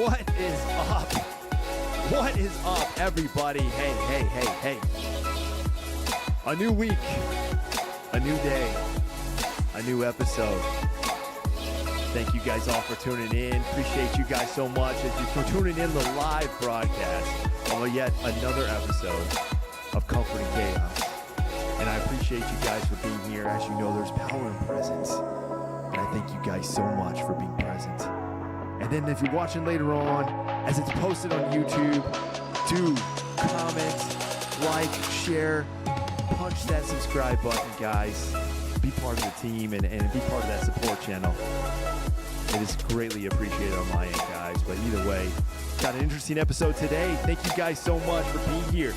What is up? What is up, everybody? Hey. A new week, a new day, a new episode. Thank you guys all for tuning in. Appreciate you guys so much as you're tuning in the live broadcast of yet another episode of Confronting Chaos. And I appreciate you guys for being here. As you know, there's power in presence. And I thank you guys so much for being present. And then if you're watching later on, as it's posted on YouTube, do comment, like, share, punch that subscribe button, guys. Be part of the team and be part of that support channel. It is greatly appreciated on my end, guys. But either way, got an interesting episode today. Thank you guys so much for being here.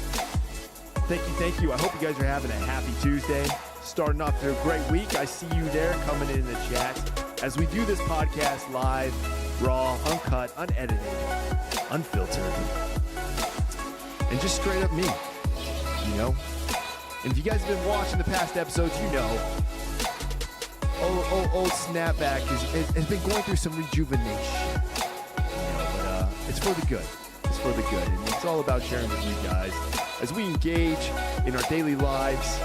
Thank you. I hope you guys are having a happy Tuesday. Starting off to a great week. I see you there coming in the chat. As we do this podcast live, raw, uncut, unedited, unfiltered, and just straight up me, you know? And if you guys have been watching the past episodes, you know, old Snapback has been going through some rejuvenation, you know, but it's for the good. It's for the good, and it's all about sharing with you guys as we engage in our daily lives,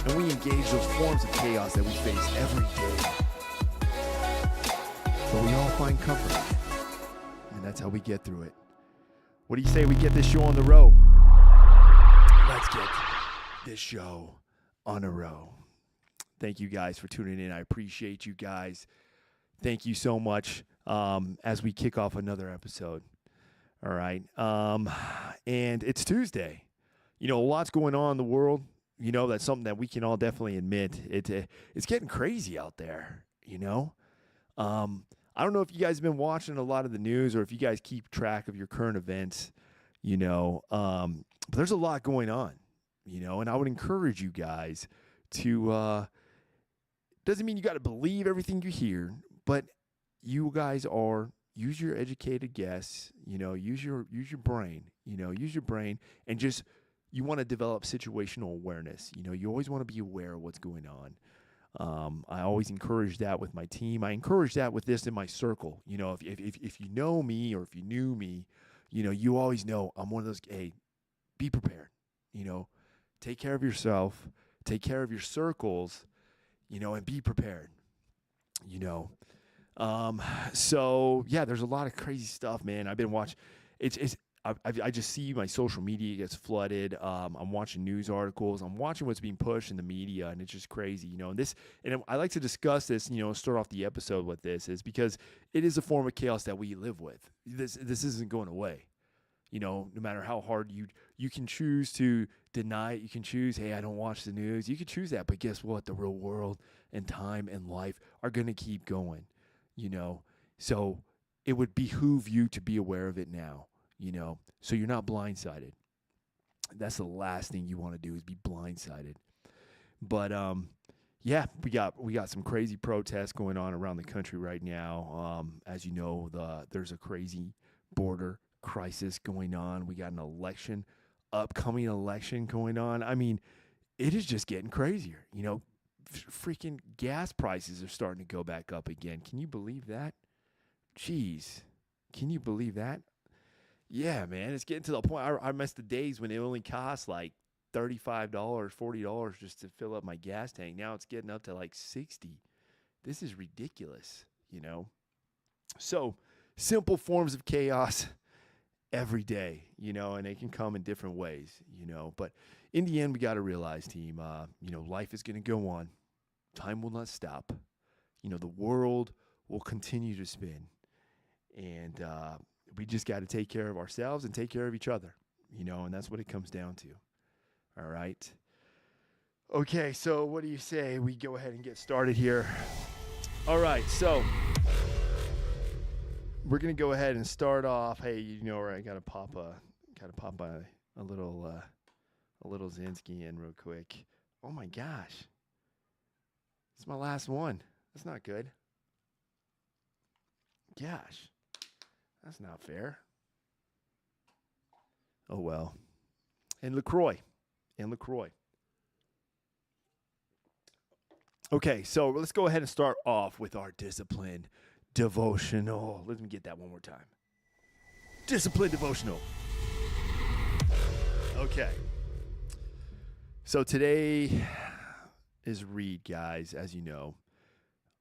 and we engage those forms of chaos that we face every day. But we all find comfort in it, and that's how we get through it. What do you say we get this show on the road? Let's get this show on a row. Thank you guys for tuning in. I appreciate you guys. Thank you so much as we kick off another episode. All right. And it's Tuesday. You know, a lot's going on in the world. You know, that's something that we can all definitely admit. It's getting crazy out there, you know. I don't know if you guys have been watching a lot of the news or if you guys keep track of your current events, you know. But there's a lot going on, you know, and I would encourage you guys to doesn't mean you got to believe everything you hear, but you guys use your educated guess, you know, use your brain, and just, you want to develop situational awareness. You know, you always want to be aware of what's going on. I always encourage that with my team. I encourage that with this in my circle. You know, if you know me or if you knew me, you know, you always know I'm one of those, hey, be prepared, you know, take care of yourself, take care of your circles, you know, and be prepared, you know. So yeah, there's a lot of crazy stuff, man. I've been watching, I just see my social media gets flooded. I'm watching news articles. I'm watching what's being pushed in the media, and it's just crazy, you know. And I like to discuss this, you know, start off the episode with this, is because it is a form of chaos that we live with. This isn't going away, you know. No matter how hard you can choose to deny it, you can choose, hey, I don't watch the news. You can choose that, but guess what? The real world and time and life are going to keep going, you know. So it would behoove you to be aware of it now. You know, so you're not blindsided. That's the last thing you want to do, is be blindsided. But yeah, we got some crazy protests going on around the country right now. As you know, there's a crazy border crisis going on. We got an upcoming election going on. I mean, it is just getting crazier. You know, freaking gas prices are starting to go back up again. Can you believe that? Jeez, can you believe that? Yeah, man, it's getting to the point. I miss the days when it only cost like $35, $40 just to fill up my gas tank. Now it's getting up to like $60. This is ridiculous, you know. So simple forms of chaos every day, you know, and they can come in different ways, you know. But in the end, we got to realize, team, you know, life is going to go on. Time will not stop. You know, the world will continue to spin. And we just got to take care of ourselves and take care of each other, you know, and that's what it comes down to. All right. Okay, so what do you say we go ahead and get started here? All right, so we're gonna go ahead and start off. Hey, you know where I gotta pop a little Zinsky in real quick. Oh my gosh, it's my last one. That's not good. Gosh. That's not fair. Oh, well. And LaCroix. Okay, so let's go ahead and start off with our discipline devotional. Let me get that one more time. Discipline devotional. Okay. So today is read, guys, as you know.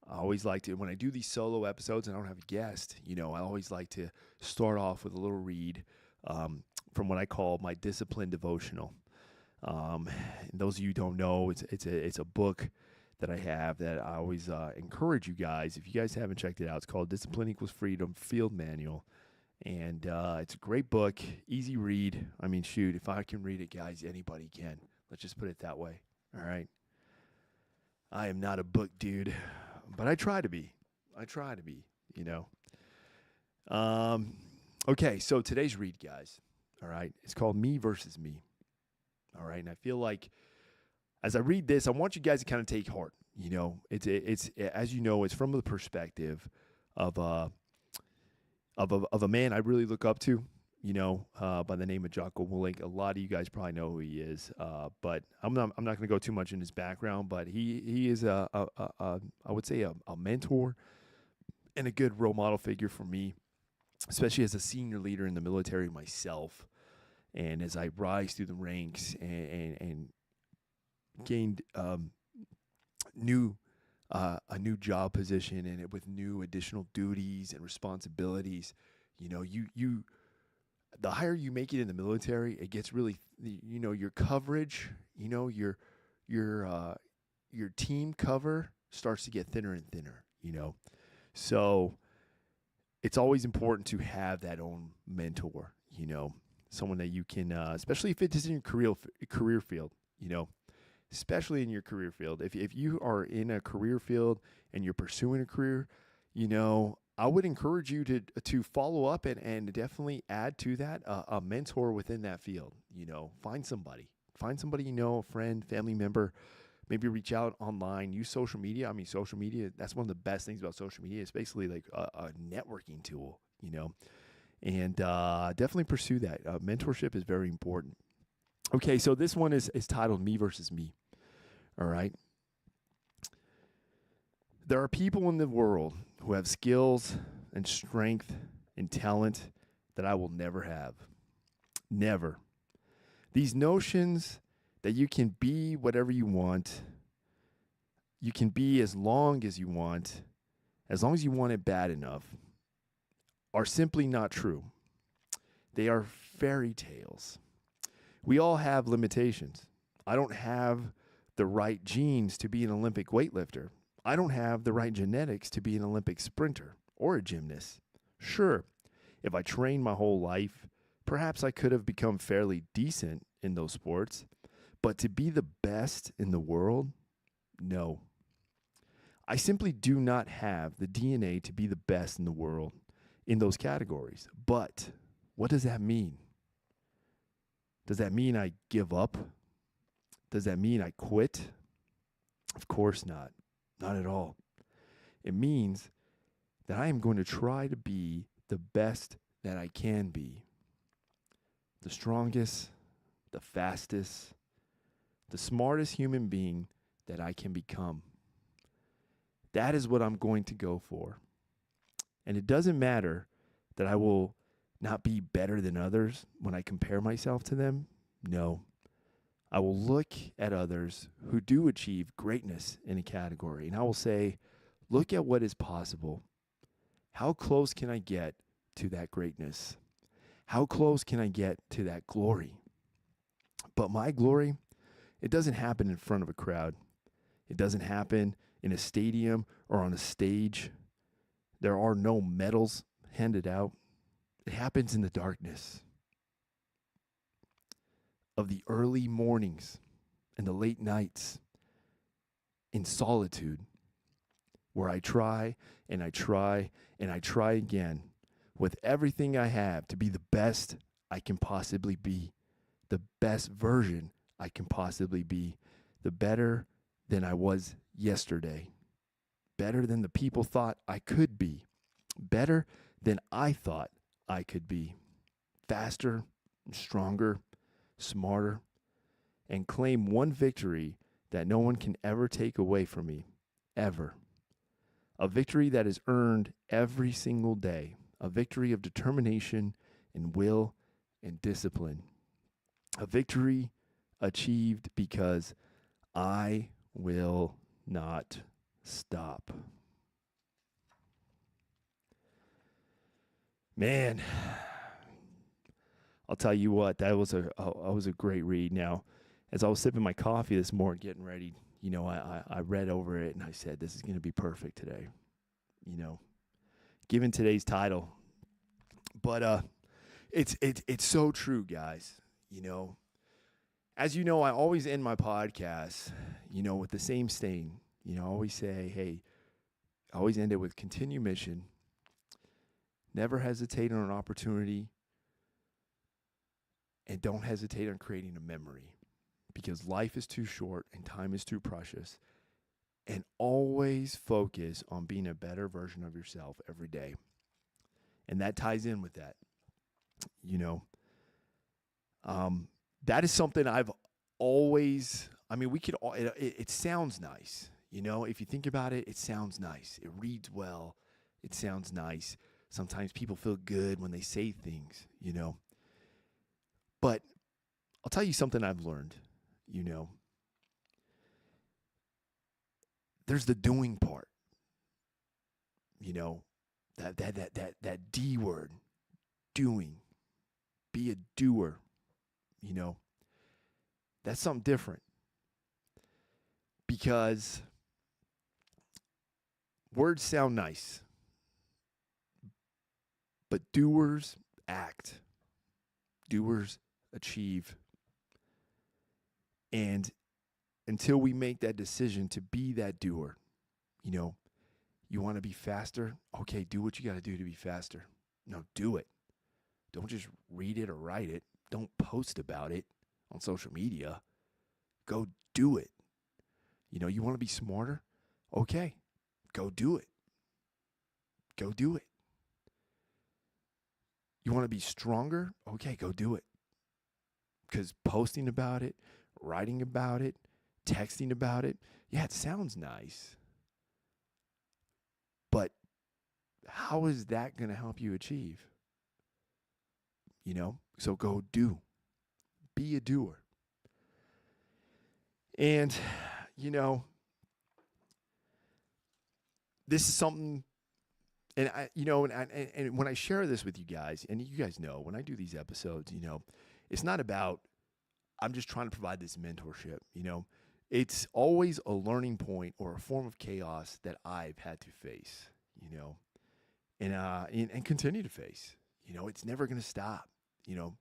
I always like to, when I do these solo episodes and I don't have a guest, I always like to start off with a little read from what I call my discipline devotional. And those of you who don't know, it's a book that I have that I always encourage you guys. If you guys haven't checked it out, it's called Discipline Equals Freedom Field Manual. And it's a great book, easy read. I mean, shoot, if I can read it, guys, anybody can. Let's just put it that way. All right. I am not a book dude, but I try to be. Okay, so today's read, guys. All right. It's called Me versus Me. All right. And I feel like as I read this, I want you guys to kind of take heart. It's as you know, it's from the perspective of a man I really look up to, by the name of Jocko Willink. A lot of you guys probably know who he is, but I'm not going to go too much in his background. But he is I would say a mentor and a good role model figure for me, especially as a senior leader in the military myself, and as I rise through the ranks and gained a new job position and with new additional duties and responsibilities. The higher you make it in the military, it gets really, your coverage, your team cover starts to get thinner and thinner, So it's always important to have that own mentor, someone that you can, especially if it's in your career field, especially in your career field. If you are in a career field and you're pursuing a career, I would encourage you to follow up and definitely add to that a mentor within that field. Find somebody, a friend, family member. Maybe reach out online, use social media. I mean, social media, that's one of the best things about social media. It's basically like a networking tool, and definitely pursue that. Mentorship is very important. Okay, so this one is titled Me versus Me. All right. There are people in the world who have skills and strength and talent that I will never have. Never. These notions that you can be whatever you want, you can be as long as you want as you want it bad enough, are simply not true. They are fairy tales. We all have limitations. I don't have the right genes to be an Olympic weightlifter. I don't have the right genetics to be an Olympic sprinter or a gymnast. Sure, if I trained my whole life, perhaps I could have become fairly decent in those sports, but to be the best in the world, no. I simply do not have the DNA to be the best in the world in those categories. But what does that mean? Does that mean I give up? Does that mean I quit? Of course not. Not at all. It means that I am going to try to be the best that I can be. The strongest, the fastest, the smartest human being that I can become. That is what I'm going to go for. And it doesn't matter that I will not be better than others when I compare myself to them. No. I will look at others who do achieve greatness in a category, and I will say, look at what is possible. How close can I get to that greatness? How close can I get to that glory? But my glory, it doesn't happen in front of a crowd. It doesn't happen in a stadium or on a stage. There are no medals handed out. It happens in the darkness of the early mornings and the late nights in solitude, where I try and I try and I try again with everything I have to be the best I can possibly be, the best version I can possibly be, the better than I was yesterday, better than the people thought I could be, better than I thought I could be, faster, stronger, smarter, and claim one victory that no one can ever take away from me, ever. A victory that is earned every single day, a victory of determination and will and discipline. A victory achieved because I will not stop. Man, I'll tell you what, that was a great read. Now, as I was sipping my coffee this morning, getting ready, I read over it and I said, this is going to be perfect today, given today's title. But it's so true, guys. As you know, I always end my podcast, with the same saying. I always say, hey, I always end it with continue mission. Never hesitate on an opportunity. And don't hesitate on creating a memory, because life is too short and time is too precious. And always focus on being a better version of yourself every day. And that ties in with that. That is something I've always, we could, it sounds nice. If you think about it, it sounds nice. It reads well. It sounds nice. Sometimes people feel good when they say things, But I'll tell you something I've learned, There's the doing part, that D word, doing. Be a doer, That's something different. Because words sound nice, but doers act. Doers achieve. And until we make that decision to be that doer, you want to be faster? Okay, do what you got to do to be faster. No, do it. Don't just read it or write it. Don't post about it on social media. Go do it. You want to be smarter? Okay, go do it. Go do it. You want to be stronger? Okay, go do it. Because posting about it, writing about it, texting about it, yeah, it sounds nice. But how is that going to help you achieve? So go do. Be a doer. And, this is something, and and when I share this with you guys, and you guys know, when I do these episodes, it's not about, I'm just trying to provide this mentorship, It's always a learning point or a form of chaos that I've had to face, and continue to face. It's never going to stop.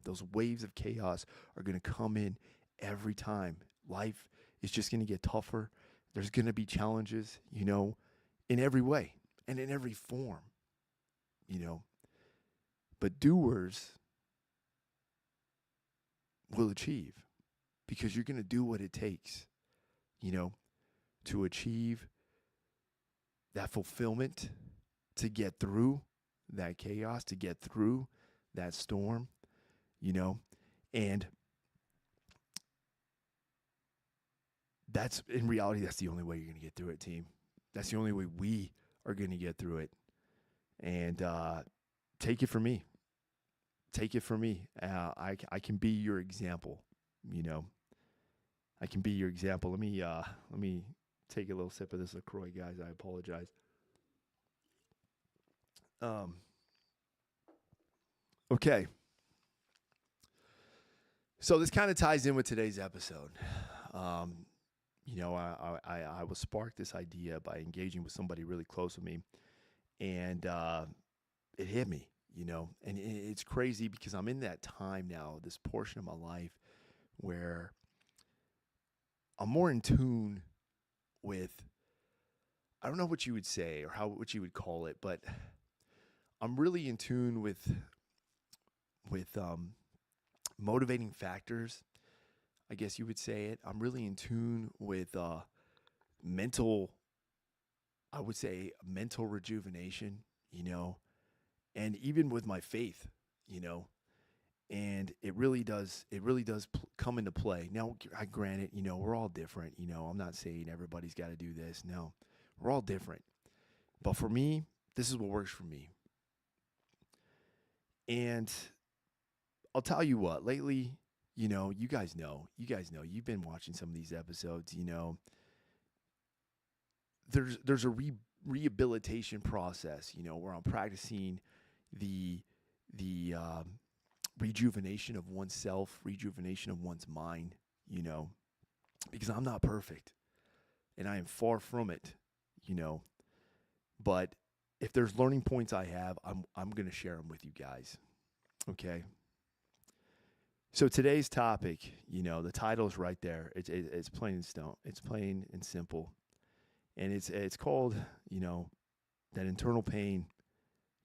Those waves of chaos are going to come in every time. Life is just going to get tougher. There's going to be challenges, in every way and in every form, But doers will achieve, because you're going to do what it takes, to achieve that fulfillment, to get through that chaos, to get through that storm, and that's, in reality, that's the only way you're going to get through it, team. That's the only way we are going to get through it. And take it from me. Take it from me. I can be your example, I can be your example. Let me take a little sip of this LaCroix, guys. I apologize. Okay. So this kind of ties in with today's episode. I was sparked this idea by engaging with somebody really close with me, and it hit me, and it's crazy because I'm in that time now, this portion of my life where I'm more in tune with, I don't know what you would say or what you would call it, but I'm really in tune with motivating factors, I guess you would say it. I'm really in tune with mental, I would say mental rejuvenation, and even with my faith, and it really does come into play. Now, I granted, we're all different. I'm not saying everybody's got to do this. No, we're all different. But for me, this is what works for me. And I'll tell you what, lately, you guys know, you've been watching some of these episodes, there's a rehabilitation process, where I'm practicing the rejuvenation of oneself, rejuvenation of one's mind, you know, because I'm not perfect and I am far from it, you know. But if there's learning points I have, I'm going to share them with you guys. Okay? So today's topic, the title is right there. It's plain and stone. It's plain and simple. And it's called, that internal pain,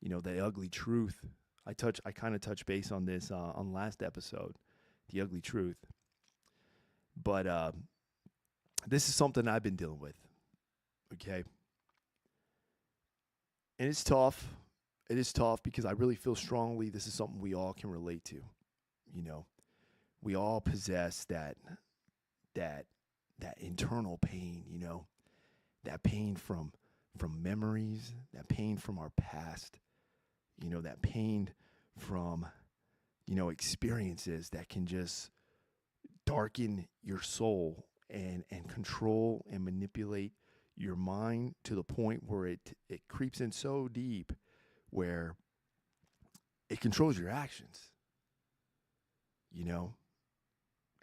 that ugly truth. I kind of touched base on this on last episode, the ugly truth. But this is something I've been dealing with. Okay? And it's tough. It is tough because I really feel strongly this is something we all can relate to. You know, we all possess that internal pain, that pain from memories, that pain from our past, that pain from, experiences that can just darken your soul and control and manipulate your mind to the point where it creeps in so deep where it controls your actions,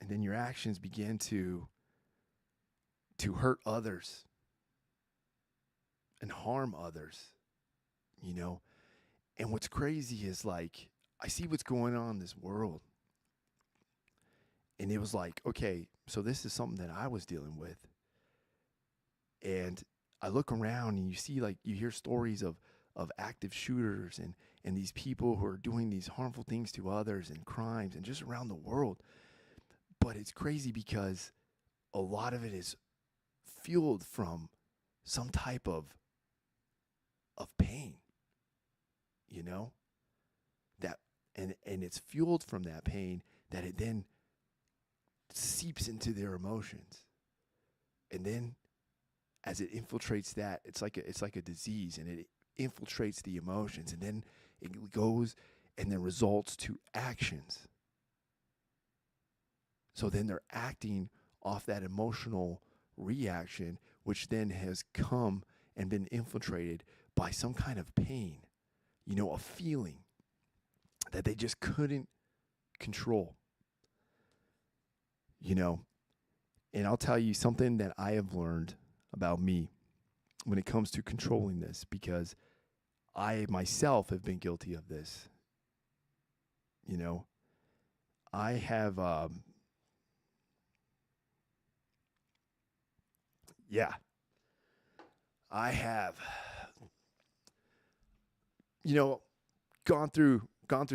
and then your actions begin to hurt others and harm others, and what's crazy is like I see what's going on in this world, and it was like, okay, so this is something that I was dealing with. And I look around and you see, like, you hear stories of active shooters and these people who are doing these harmful things to others and crimes and just around the world. But it's crazy because a lot of it is fueled from some type of pain, that and it's fueled from that pain that it then seeps into their emotions. And then as it infiltrates that, it's like a disease, and it infiltrates the emotions, and then it goes and then results to actions. So then they're acting off that emotional reaction, which then has come and been infiltrated by some kind of pain, a feeling that they just couldn't control, And I'll tell you something that I have learned about me when it comes to controlling this, because I myself have been guilty of this. I have, I have, gone through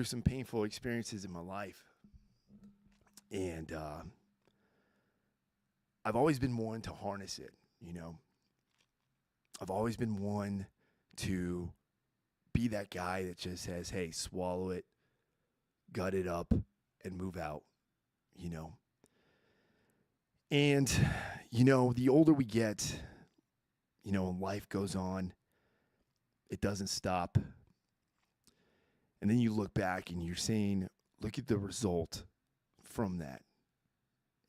some painful experiences in my life, and I've always been one to harness it. I've always been one to be that guy that just says, hey, swallow it, gut it up, and move out, And, the older we get, and life goes on, it doesn't stop. And then you look back and you're saying, look at the result from that.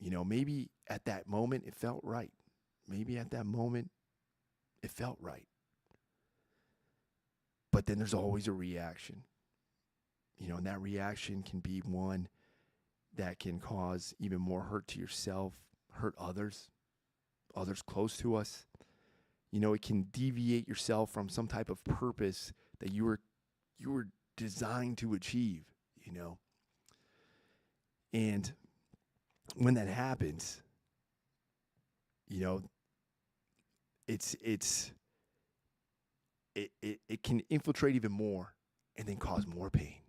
Maybe at that moment it felt right. Maybe at that moment it felt right. But then there's always a reaction, and that reaction can be one that can cause even more hurt to yourself, hurt others close to us. It can deviate yourself from some type of purpose that you were designed to achieve, And when that happens, it can infiltrate even more and then cause more pain.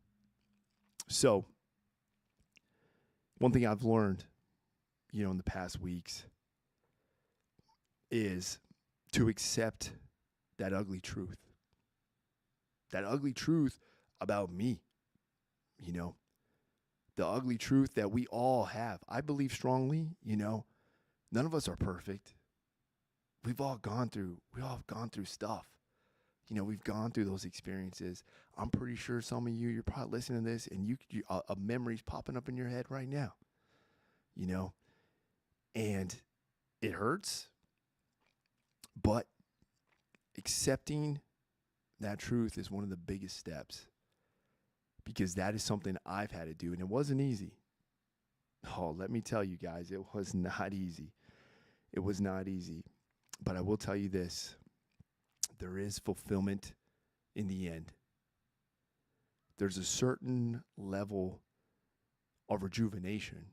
So one thing I've learned, in the past weeks is to accept that ugly truth about me, the ugly truth that we all have. I believe strongly, none of us are perfect. We've all gone through stuff, We've gone through those experiences. I'm pretty sure some of you're probably listening to this, and a memory's popping up in your head right now, you know, and it hurts, but accepting that truth is one of the biggest steps, because that is something I've had to do, and it wasn't easy. Oh, let me tell you guys, it was not easy. It was not easy. But I will tell you this, there is fulfillment in the end. There's a certain level of rejuvenation.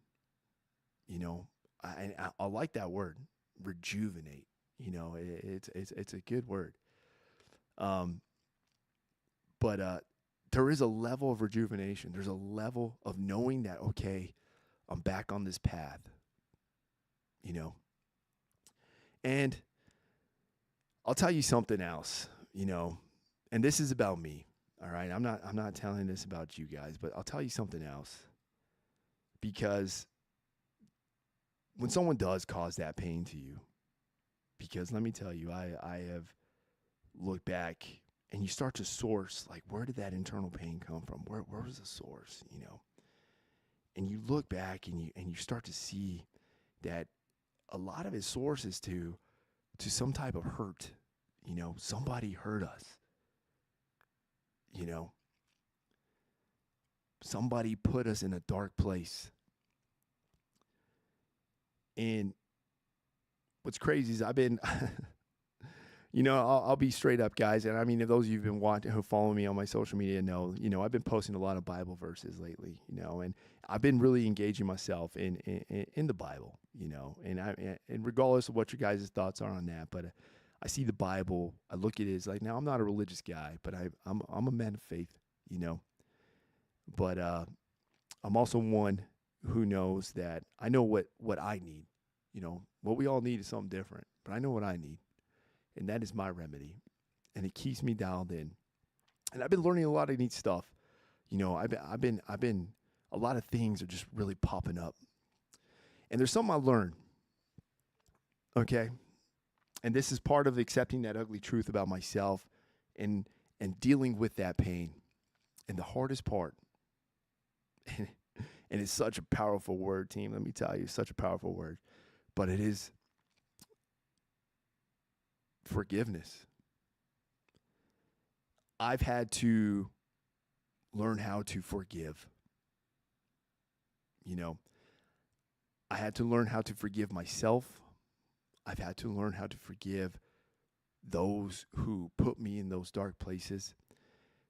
I like that word, rejuvenate. It's a good word. But there is a level of rejuvenation. There's a level of knowing that, okay, I'm back on this path, and I'll tell you something else, and this is about me. All right. I'm not telling this about you guys, but I'll tell you something else, because when someone does cause that pain to you, because let me tell you, I have looked back, and you start to source, like, where did that internal pain come from? Where was the source, And you look back, and you start to see that a lot of its source is to some type of hurt. Somebody hurt us. Somebody put us in a dark place. And what's crazy is I've been, I'll be straight up, guys. And I mean, if those of you who've been watching, who follow me on my social media know, I've been posting a lot of Bible verses lately, and I've been really engaging myself in the Bible, and regardless of what your guys' thoughts are on that, but I see the Bible, I look at it as like, now I'm not a religious guy, but I'm a man of faith, but I'm also one who knows that I know what I need. What we all need is something different, but I know what I need, and that is my remedy, and it keeps me dialed in. And I've been learning a lot of neat stuff. I've been a lot of things are just really popping up, and there's something I learned. Okay, and this is part of accepting that ugly truth about myself, and dealing with that pain. And the hardest part, and it's such a powerful word, team. Let me tell you, it's such a powerful word. But it is forgiveness. I've had to learn how to forgive. I had to learn how to forgive myself. I've had to learn how to forgive those who put me in those dark places.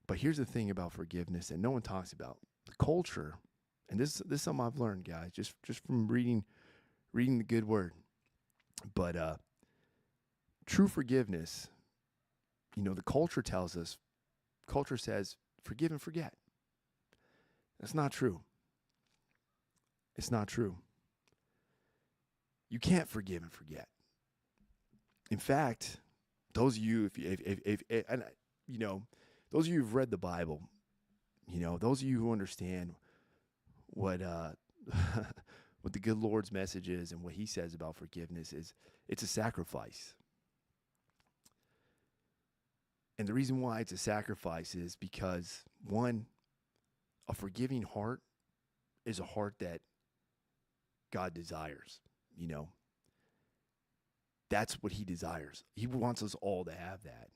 But here's the thing about forgiveness that no one talks about. The culture, and this is something I've learned, guys, just from reading the good word. But true forgiveness, the culture says, forgive and forget. That's not true. It's not true. You can't forgive and forget. In fact, those of you, those of you who've read the Bible, those of you who understand what what the good Lord's message is and what he says about forgiveness is, it's a sacrifice. And the reason why it's a sacrifice is because, one, a forgiving heart is a heart that God desires, That's what he desires. He wants us all to have that.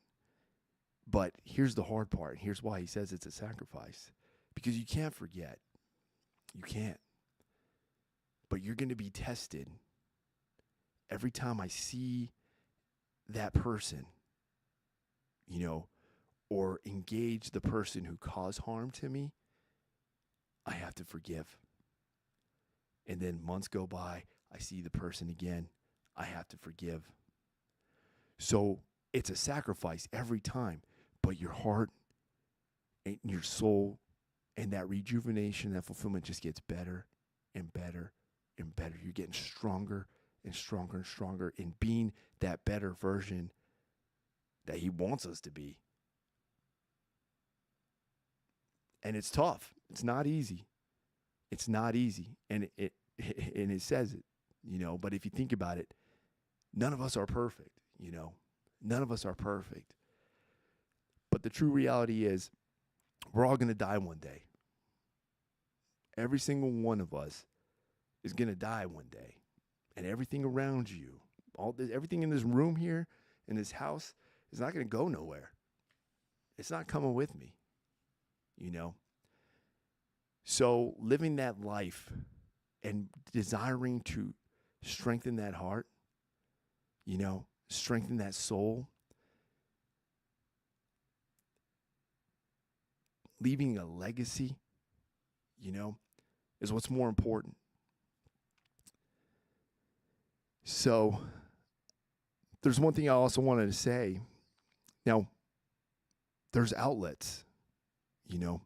But here's the hard part. Here's why he says it's a sacrifice. Because you can't forget. You can't. But you're going to be tested every time I see that person, or engage the person who caused harm to me. I have to forgive. And then months go by, I see the person again. I have to forgive. So it's a sacrifice every time. But your heart and your soul and that rejuvenation, that fulfillment just gets better and better and better. You're getting stronger and stronger and stronger in being that better version that he wants us to be. And it's tough. It's not easy. It's not easy. And it says it, but if you think about it, none of us are perfect, None of us are perfect. But the true reality is we're all going to die one day. Every single one of us is going to die one day. And everything around you, everything in this room here, in this house, is not going to go nowhere. It's not coming with me, you know? So living that life and desiring to strengthen that heart, you know, strengthen that soul, leaving a legacy, you know, is what's more important. So there's one thing I also wanted to say. Now, there's outlets, you know.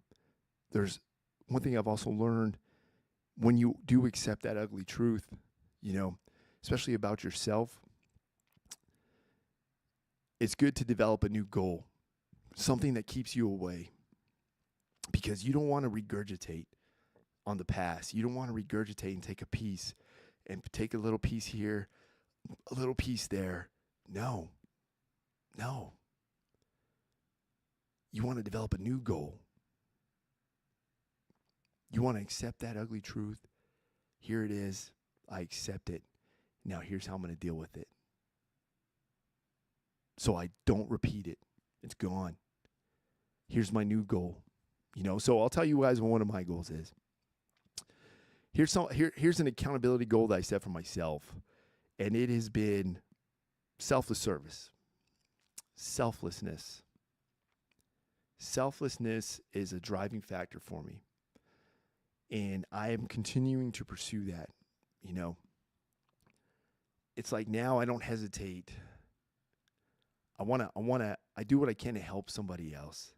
There's one thing I've also learned when you do accept that ugly truth, you know, especially about yourself, it's good to develop a new goal, something that keeps you away, because you don't want to regurgitate on the past. You don't want to regurgitate and take a piece and take a little piece here, a little piece there. No. You want to develop a new goal. You want to accept that ugly truth. Here it is. I accept it. Now here's how I'm going to deal with it. So I don't repeat it. It's gone. Here's my new goal. You know, so I'll tell you guys what one of my goals is. Here's an accountability goal that I set for myself. And it has been selfless service. Selflessness. Selflessness is a driving factor for me. And I am continuing to pursue that, you know. It's like now I don't hesitate. I do what I can to help somebody else.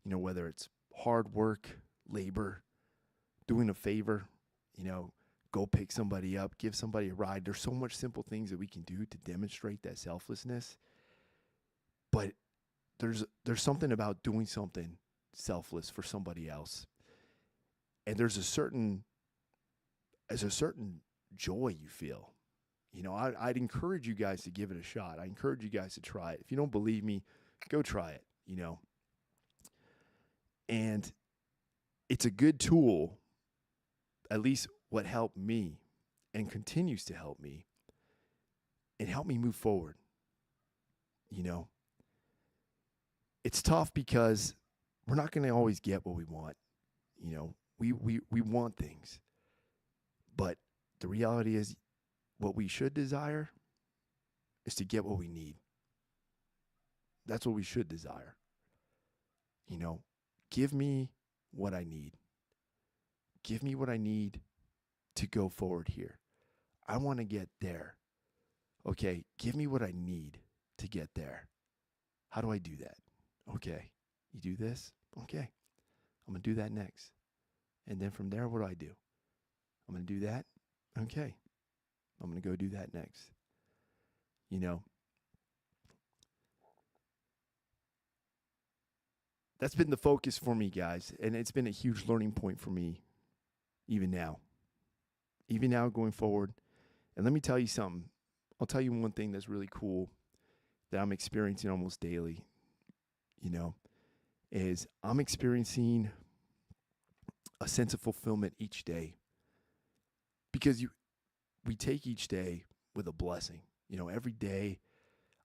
You know, whether it's hard work, labor, doing a favor, you know, go pick somebody up, give somebody a ride. There's so much simple things that we can do to demonstrate that selflessness. But there's something about doing something selfless for somebody else. And there's a certain joy you feel. You know, I'd encourage you guys to give it a shot. I encourage you guys to try it. If you don't believe me, go try it, you know. And it's a good tool, at least what helped me and continues to help me, and help me move forward. You know, it's tough because we're not going to always get what we want. You know, we want things, but the reality is what we should desire is to get what we need. That's what we should desire. You know, give me what I need. Give me what I need to go forward here. I want to get there. Okay, give me what I need to get there. How do I do that? Okay, you do this? Okay, I'm going to do that next. And then from there, what do? I'm going to do that? Okay, I'm going to go do that next. You know, that's been the focus for me, guys. And it's been a huge learning point for me, even now going forward. And let me tell you something. I'll tell you one thing that's really cool that I'm experiencing almost daily, you know, is I'm experiencing a sense of fulfillment each day, because we take each day with a blessing. You know, every day,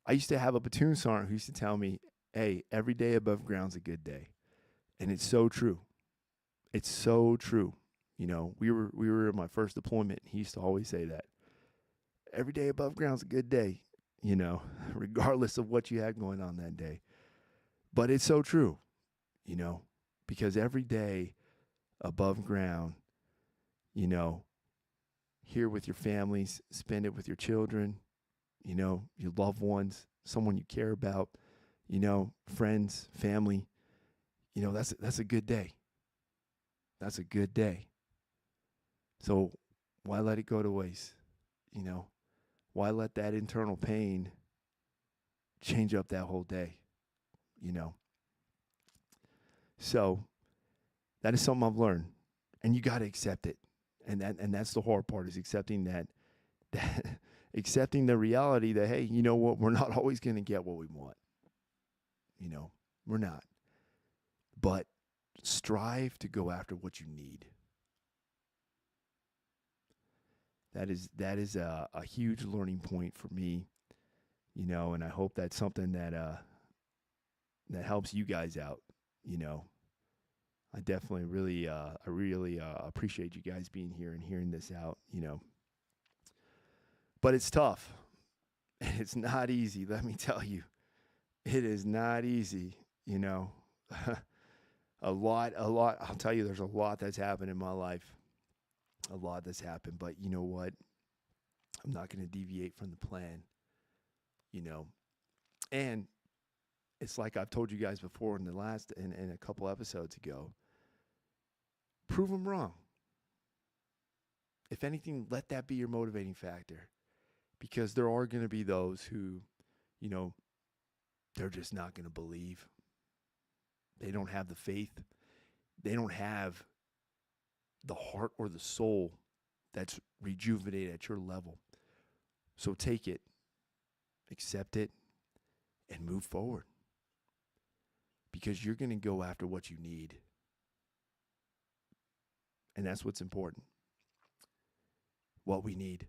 I used to have a platoon sergeant who used to tell me, hey, every day above ground's a good day. And it's so true. It's so true. You know, we were in my first deployment. He used to always say that. Every day above ground's a good day, you know, regardless of what you had going on that day. But it's so true, you know, because every day above ground, you know, here with your families, spend it with your children, you know, your loved ones, someone you care about, you know, friends, family, you know, that's a good day. That's a good day. So why let it go to waste? You know, why let that internal pain change up that whole day? You know, so that is something I've learned, and you got to accept it. And that's the hard part, is accepting that accepting the reality that, hey, you know what, we're not always going to get what we want. You know, We're not. But strive to go after what you need. That is a huge learning point for me, and I hope that's something that helps you guys out. You know, I definitely really appreciate you guys being here and hearing this out. But it's tough. It's not easy. Let me tell you, it is not easy. You know, a lot. I'll tell you, there's a lot that's happened in my life. A lot that's happened, but you know what? I'm not going to deviate from the plan. You know, and it's like I've told you guys before in a couple episodes ago. Prove them wrong. If anything, let that be your motivating factor, because there are going to be those who, you know, they're just not going to believe. They don't have the faith. They don't have the heart or the soul that's rejuvenated at your level. So take it, accept it, and move forward, because you're going to go after what you need. And that's what's important. What we need.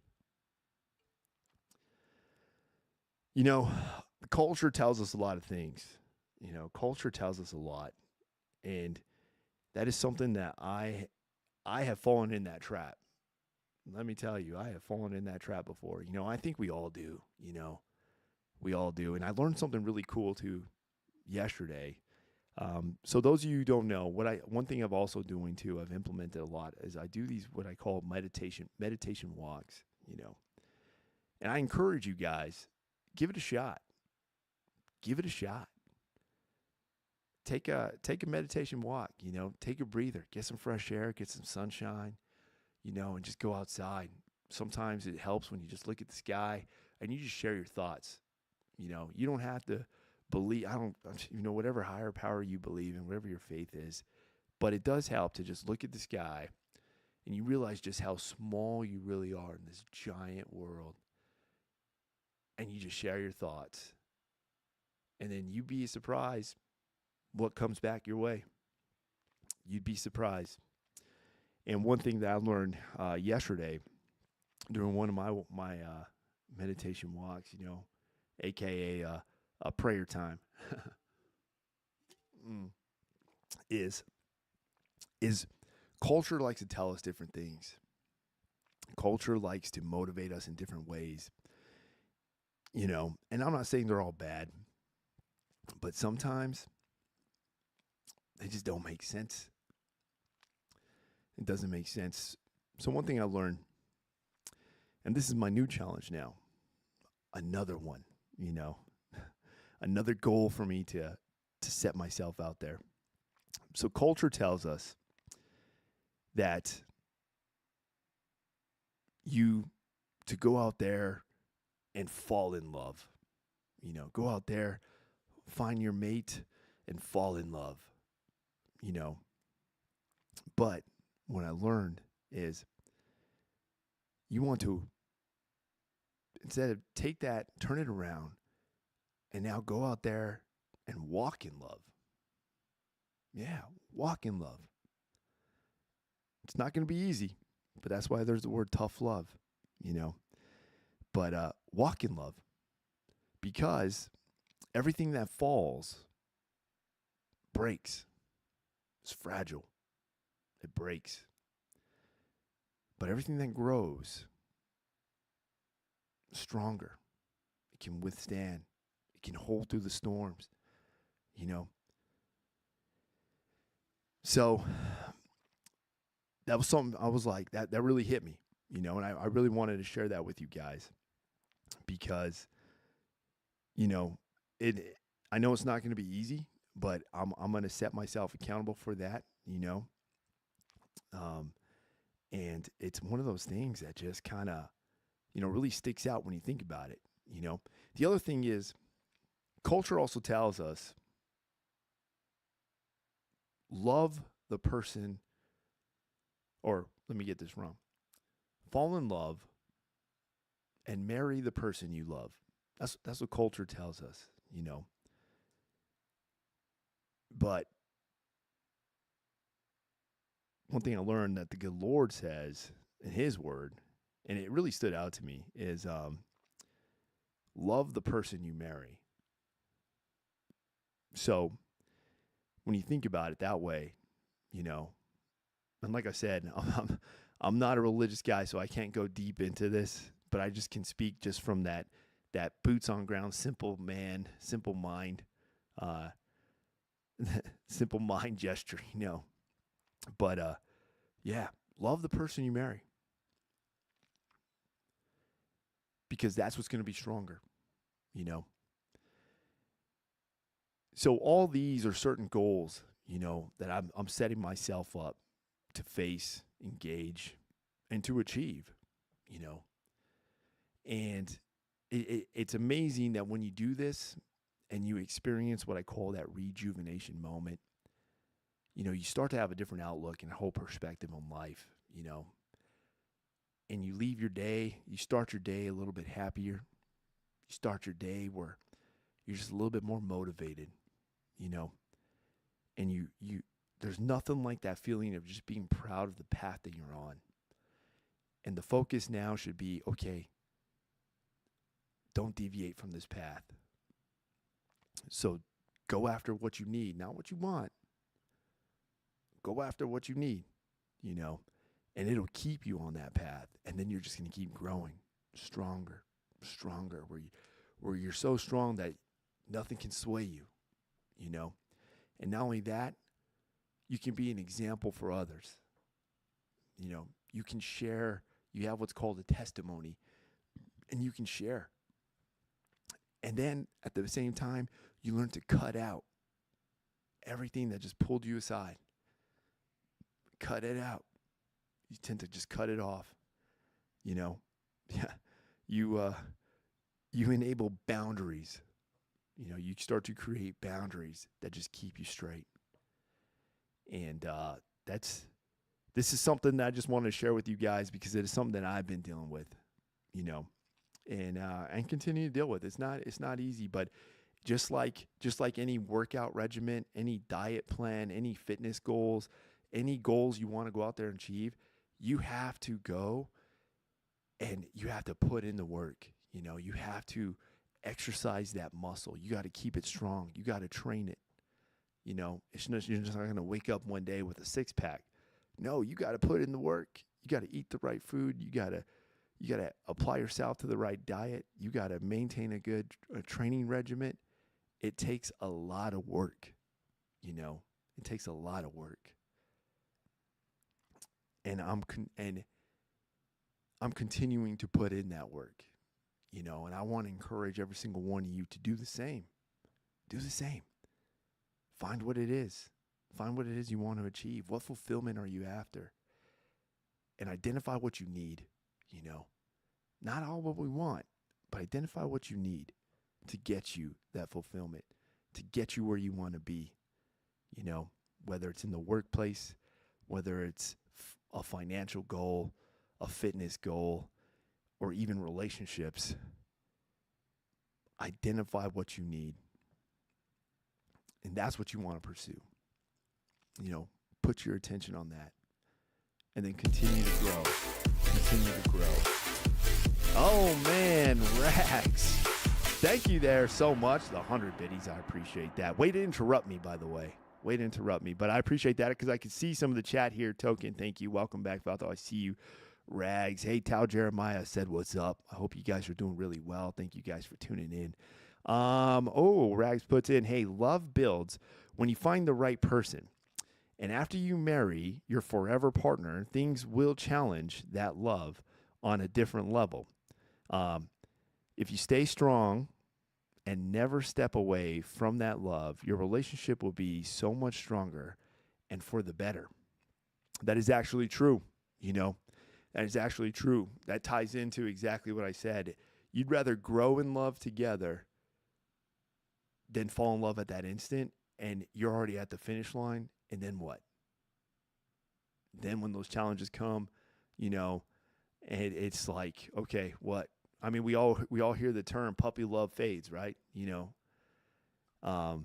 You know, culture tells us a lot of things. Culture tells us a lot. And that is something that I have fallen in that trap. Let me tell you, I have fallen in that trap before. I think we all do, we all do. And I learned something really cool too yesterday. So those of you who don't know, one thing I've also doing too, I've implemented a lot, is I do these, what I call meditation walks, and I encourage you guys, give it a shot. Give it a shot. Take a meditation walk, take a breather, get some fresh air, get some sunshine, and just go outside. Sometimes it helps when you just look at the sky and you just share your thoughts. You don't have to believe, whatever higher power you believe in, whatever your faith is, but it does help to just look at the sky and you realize just how small you really are in this giant world. And you just share your thoughts. And then you'd be surprised what comes back your way. You'd be surprised. And one thing that I learned yesterday during one of my meditation walks, aka a prayer time, is culture likes to tell us different things. Culture likes to motivate us in different ways. And I'm not saying they're all bad, but sometimes they just don't make sense. It doesn't make sense. So one thing I learned, and this is my new challenge now, another one, another goal for me to set myself out there. So culture tells us that to go out there and fall in love. Go out there, find your mate, and fall in love. But what I learned is you want to, instead of take that, turn it around, and now go out there and walk in love. Yeah, walk in love. It's not going to be easy, but that's why there's the word tough love, But walk in love, because everything that falls breaks. It's fragile. It breaks. But everything that grows, stronger. It can withstand. It can hold through the storms, So that was something I was like, that really hit me, and I really wanted to share that with you guys, because, I know it's not going to be easy, but I'm going to set myself accountable for that, and it's one of those things that just kind of, really sticks out when you think about it, The other thing is, culture also tells us, love the person, or let me get this wrong, fall in love and marry the person you love. That's what culture tells us, But one thing I learned that the good Lord says in His Word, and it really stood out to me, is love the person you marry. So when you think about it that way, you know, and like I said, I'm not a religious guy, so I can't go deep into this, but I just can speak just from that boots on ground, simple man, simple mind, uh, simple mind gesture, you know. But yeah, love the person you marry because that's what's going to be stronger, you know. So all these are certain goals, you know, that I'm setting myself up to face, engage, and to achieve, you know. And it's amazing that when you do this and you experience what I call that rejuvenation moment, you know, you start to have a different outlook and a whole perspective on life, you know. And you leave your day, you start your day a little bit happier. You start your day where you're just a little bit more motivated, you know. And you there's nothing like that feeling of just being proud of the path that you're on. And the focus now should be, okay, don't deviate from this path. So go after what you need, not what you want. Go after what you need, you know, and it'll keep you on that path. And then you're just going to keep growing stronger, stronger, where you're so strong that nothing can sway you, you know. And not only that, you can be an example for others. You know, you can share, you have what's called a testimony, and you can share. And then at the same time, you learn to cut out everything that just pulled you aside. Cut it out. You tend to just cut it off. You know, yeah. You enable boundaries. You know, you start to create boundaries that just keep you straight. And this is something that I just wanted to share with you guys because it is something that I've been dealing with. You know, and continue to deal with. It's not easy, but just like any workout regimen, any diet plan, any fitness goals, any goals you want to go out there and achieve, you have to go and you have to put in the work. You know, you have to exercise that muscle. You got to keep it strong. You got to train it. You know, you're just not going to wake up one day with a six pack. No, you got to put in the work. You got to eat the right food. You got to apply yourself to the right diet. You got to maintain a good training regimen. It takes a lot of work, you know. It takes a lot of work. And I'm continuing to put in that work, you know, and I want to encourage every single one of you to do the same. Do the same. Find what it is. Find what it is you want to achieve. What fulfillment are you after? And identify what you need, you know. Not all what we want, but identify what you need to get you that fulfillment, to get you where you want to be, you know, whether it's in the workplace, whether it's a financial goal, a fitness goal, or even relationships. Identify what you need. And that's what you want to pursue. You know, put your attention on that. And then continue to grow. Continue to grow. Oh, man, Rags. Thank you there so much. The 100 biddies, I appreciate that. Way to interrupt me, by the way. Way to interrupt me. But I appreciate that because I can see some of the chat here. Token, thank you. Welcome back, Valdo. I see you. Rags. Hey, Tao Jeremiah said, what's up? I hope you guys are doing really well. Thank you guys for tuning in. Rags puts in, hey, love builds when you find the right person. And after you marry your forever partner, things will challenge that love on a different level. If you stay strong and never step away from that love, your relationship will be so much stronger and for the better. That is actually true, you know. That is actually true. That ties into exactly what I said. You'd rather grow in love together than fall in love at that instant, and you're already at the finish line, and then what? Then when those challenges come, you know, and it's like, okay, what? I mean, we all hear the term puppy love fades, right? You know.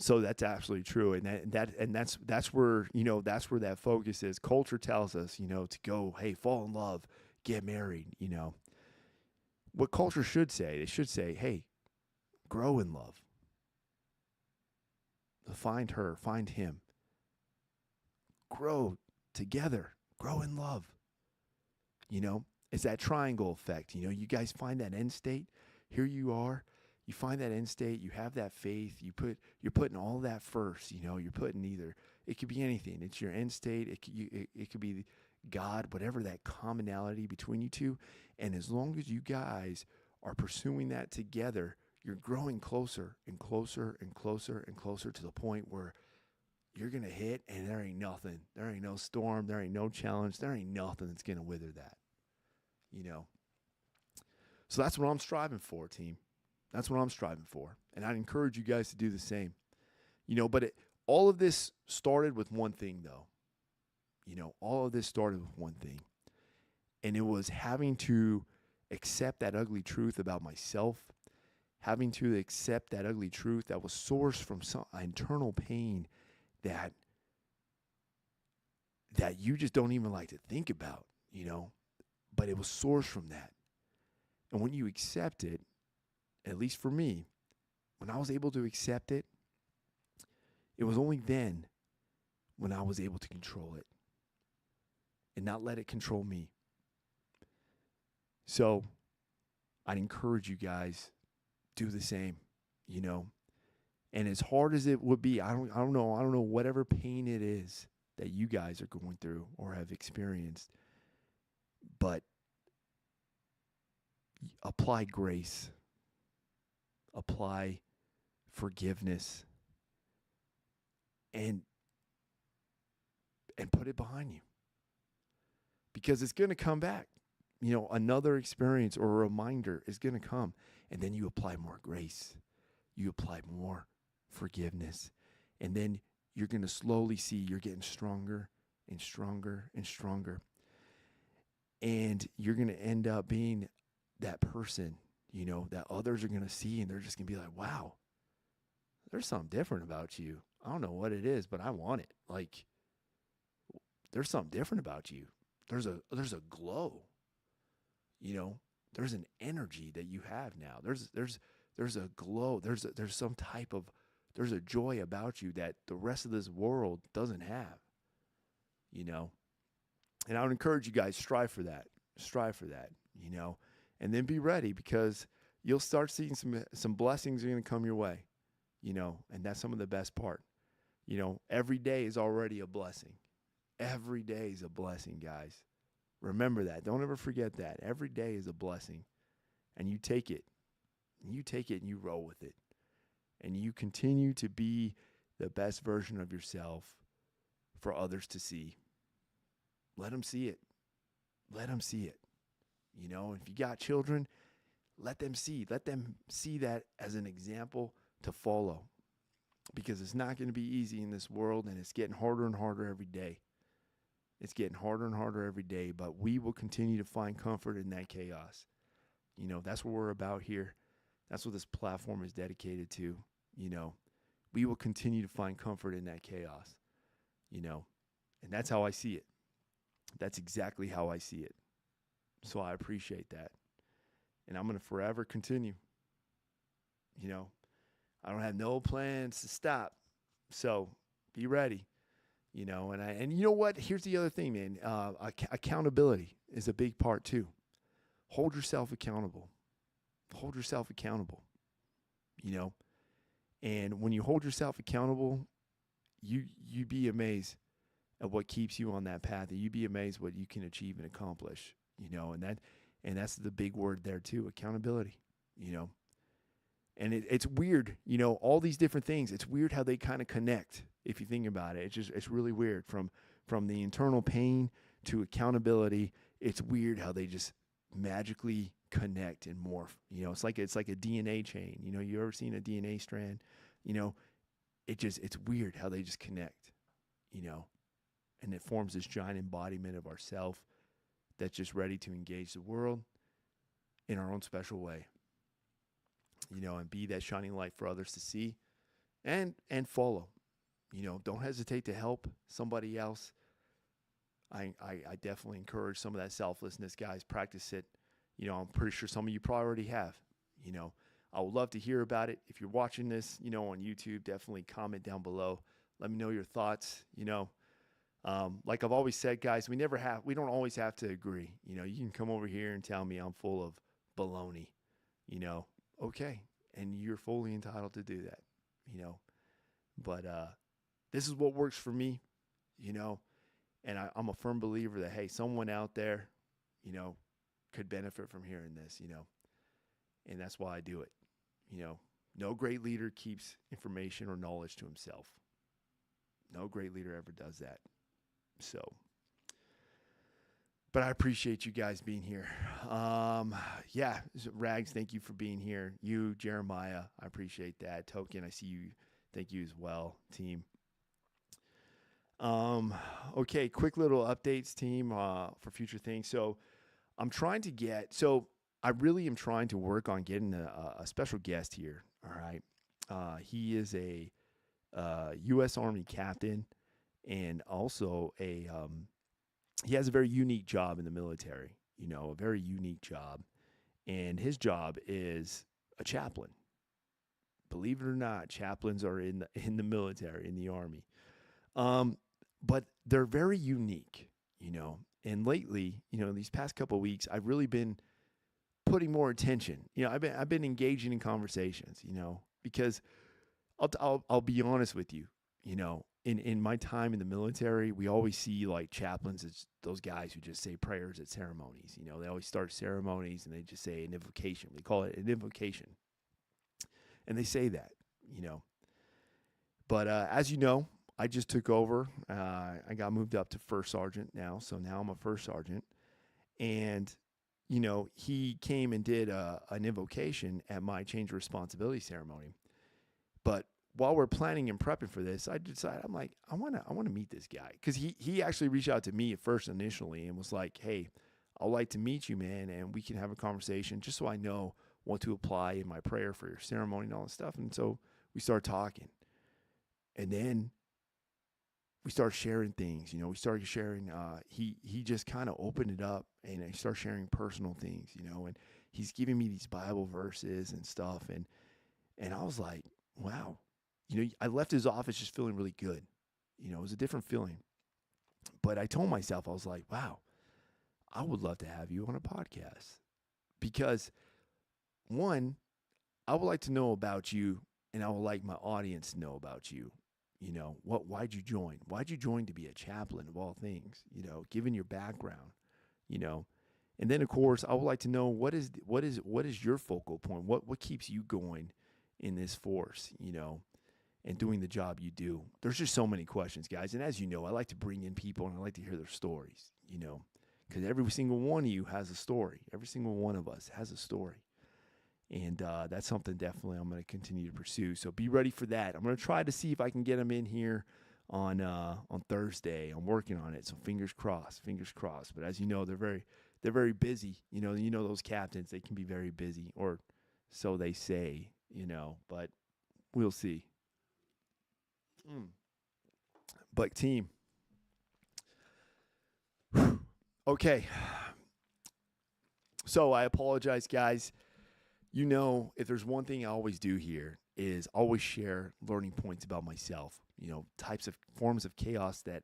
So that's absolutely true, and that's where that's where that focus is. Culture tells us to go, hey, fall in love, get married. What culture should say? They should say, hey, grow in love, find her, find him, grow together, grow in love. It's that triangle effect. You guys find that end state. Here you are. You find that end state. You have that faith. You're putting all that first. You're putting either, it could be anything. It's your end state. It could be God, whatever that commonality between you two. And as long as you guys are pursuing that together, you're growing closer and closer and closer and closer to the point where you're going to hit and there ain't nothing. There ain't no storm. There ain't no challenge. There ain't nothing that's going to wither that. So that's what I'm striving for, team. That's what I'm striving for. And I'd encourage you guys to do the same. But all of this started with one thing, though. All of this started with one thing. And it was having to accept that ugly truth about myself, having to accept that ugly truth that was sourced from some internal pain that you just don't even like to think about, but it was sourced from that. And when you accept it, at least for me, when I was able to accept it, it was only then when I was able to control it and not let it control me. So I'd encourage you guys, do the same, And as hard as it would be, I don't know whatever pain it is that you guys are going through or have experienced, but apply grace, apply forgiveness, and put it behind you, because it's going to come back. Another experience or a reminder is going to come, and then you apply more grace, you apply more forgiveness, and then you're going to slowly see you're getting stronger and stronger and stronger, and you're going to end up being that person, that others are going to see, and they're just going to be like, wow, there's something different about you. I don't know what it is, but I want it. Like, there's something different about you. There's a glow, there's an energy that you have now. There's a glow. There's some type of, there's a joy about you that the rest of this world doesn't have, and I would encourage you guys, strive for that, and then be ready, because you'll start seeing some blessings are going to come your way, and that's some of the best part. Every day is already a blessing. Every day is a blessing, guys. Remember that. Don't ever forget that. Every day is a blessing, and you take it, and you roll with it, and you continue to be the best version of yourself for others to see. Let them see it. Let them see it. If you got children, let them see that as an example to follow, because it's not going to be easy in this world, and it's getting harder and harder every day. It's getting harder and harder every day, but we will continue to find comfort in that chaos. That's what we're about here. That's what this platform is dedicated to. We will continue to find comfort in that chaos, and that's how I see it. That's exactly how I see it. So I appreciate that. And I'm going to forever continue. I don't have no plans to stop. So be ready. And you know what? Here's the other thing, man. Accountability is a big part too. Hold yourself accountable. Hold yourself accountable. And when you hold yourself accountable, you'd be amazed at what keeps you on that path, and you'd be amazed what you can achieve and accomplish. And that's the big word there too, accountability. And it's weird, all these different things. It's weird how they kind of connect. If you think about it, it's really weird. From the internal pain to accountability, it's weird how they just magically connect and morph. It's like a DNA chain. You ever seen a DNA strand? It's weird how they just connect. And it forms this giant embodiment of ourself that's just ready to engage the world in our own special way. And be that shining light for others to see, and follow. Don't hesitate to help somebody else. I definitely encourage some of that selflessness, guys. Practice it. I'm pretty sure some of you probably already have. You know, I would love to hear about it. If you're watching this, on YouTube, definitely comment down below. Let me know your thoughts. Like I've always said, guys, we don't always have to agree. You can come over here and tell me I'm full of baloney. Okay, and you're fully entitled to do that. But this is what works for me. You know, and I'm a firm believer that, hey, someone out there, could benefit from hearing this, and that's why I do it. No great leader keeps information or knowledge to himself. No great leader ever does that. So, but I appreciate you guys being here. Yeah, Rags, thank you for being here. You, Jeremiah, I appreciate that. Token, I see you. Thank you as well, team. Okay, quick little updates, team, for future things. So I really am trying to work on getting a special guest here. All right. He is a U.S. Army captain and also he has a very unique job in the military, a very unique job. And his job is a chaplain. Believe it or not, chaplains are in the military, in the Army. But they're very unique, And lately, these past couple of weeks, I've really been putting more attention. I've been engaging in conversations, because I'll be honest with you, in my time in the military, we always see like chaplains as those guys who just say prayers at ceremonies. They always start ceremonies and they just say an invocation. We call it an invocation, and they say that, But as you know, I just took over. I got moved up to first sergeant now, so now I'm a first sergeant. And he came and did an invocation at my change of responsibility ceremony. But while we're planning and prepping for this, I decided I'm like, I want to meet this guy, because he actually reached out to me at first initially and was like, hey, I'd like to meet you, man, and we can have a conversation just so I know what to apply in my prayer for your ceremony and all this stuff. And so we started talking, and then we started sharing things. We started sharing. He just kind of opened it up, and he started sharing personal things. And he's giving me these Bible verses and stuff, and I was like, wow. I left his office just feeling really good. It was a different feeling. But I told myself, I was like, wow, I would love to have you on a podcast, because one, I would like to know about you, and I would like my audience to know about you. Why'd you join? Why'd you join to be a chaplain of all things? Given your background, and then of course I would like to know what is your focal point? What keeps you going in this force, and doing the job you do? There's just so many questions, guys. And as you know, I like to bring in people and I like to hear their stories, because every single one of you has a story. Every single one of us has a story. And that's something definitely I'm going to continue to pursue. So be ready for that. I'm going to try to see if I can get them in here on Thursday. I'm working on it. So fingers crossed. But as you know, they're very busy. Those captains, they can be very busy, or so they say, but we'll see. But team. Okay. So I apologize, guys. If there's one thing I always do here is always share learning points about myself, types of forms of chaos that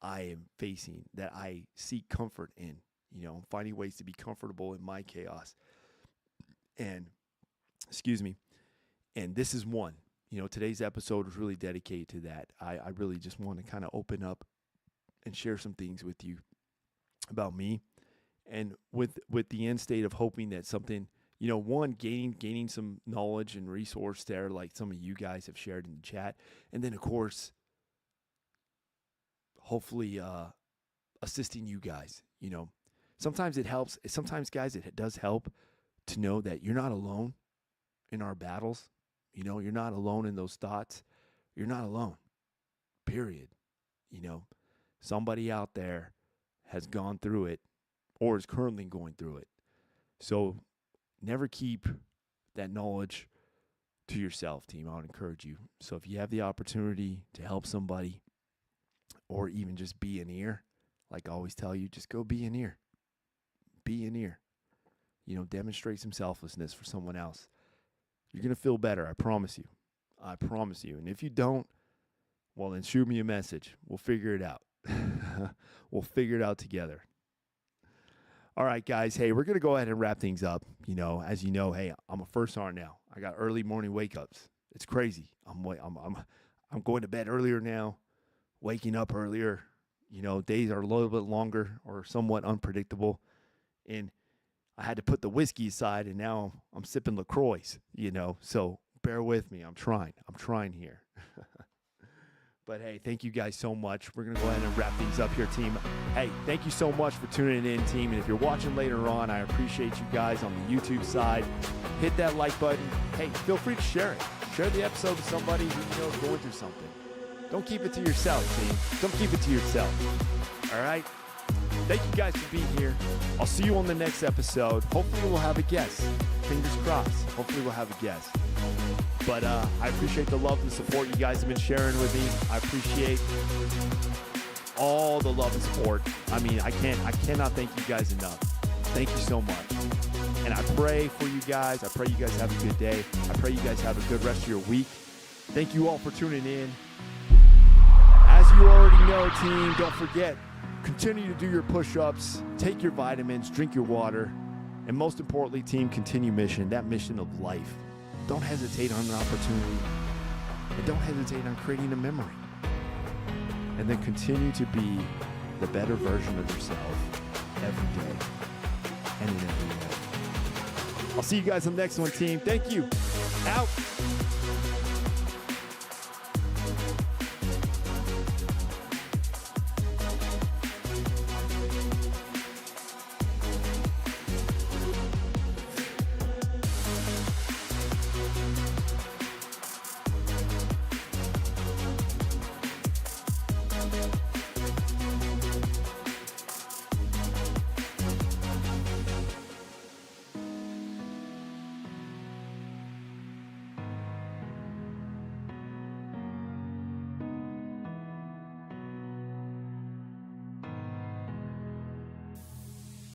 I am facing, that I seek comfort in, finding ways to be comfortable in my chaos. And, excuse me, and this is one. Today's episode was really dedicated to that. I really just want to kind of open up and share some things with you about me, and with the end state of hoping that something, one, gaining some knowledge and resource there, like some of you guys have shared in the chat. And then, of course, hopefully assisting you guys. Sometimes it helps. Sometimes, guys, it does help to know that you're not alone in our battles. You're not alone in those thoughts. You're not alone, period. Somebody out there has gone through it or is currently going through it. So never keep that knowledge to yourself, team. I would encourage you. So if you have the opportunity to help somebody or even just be an ear, like I always tell you, just go be an ear. Be an ear. Demonstrate some selflessness for someone else. You're going to feel better. I promise you. I promise you. And if you don't, well, then shoot me a message. We'll figure it out. We'll figure it out together. All right, guys. Hey, we're going to go ahead and wrap things up. As you know, hey, I'm a first sergeant now. I got early morning wake-ups. It's crazy. I'm going to bed earlier now, waking up earlier. Days are a little bit longer or somewhat unpredictable. And I had to put the whiskey aside, and now I'm sipping LaCroix, So bear with me. I'm trying here. But, hey, thank you guys so much. We're going to go ahead and wrap things up here, team. Hey, thank you so much for tuning in, team. And if you're watching later on, I appreciate you guys on the YouTube side. Hit that like button. Hey, feel free to share it. Share the episode with somebody who you know is going through something. Don't keep it to yourself, team. Don't keep it to yourself. All right? Thank you guys for being here. I'll see you on the next episode. Hopefully we'll have a guest. Fingers crossed. Hopefully we'll have a guest. But I appreciate the love and support you guys have been sharing with me. I appreciate all the love and support. I mean, I cannot thank you guys enough. Thank you so much. And I pray for you guys. I pray you guys have a good day. I pray you guys have a good rest of your week. Thank you all for tuning in. As you already know, team, don't forget, continue to do your push-ups, take your vitamins, drink your water, and most importantly, team, continue mission, that mission of life. Don't hesitate on an opportunity, and don't hesitate on creating a memory. And then continue to be the better version of yourself every day and in every way. I'll see you guys on the next one, team. Thank you. Out.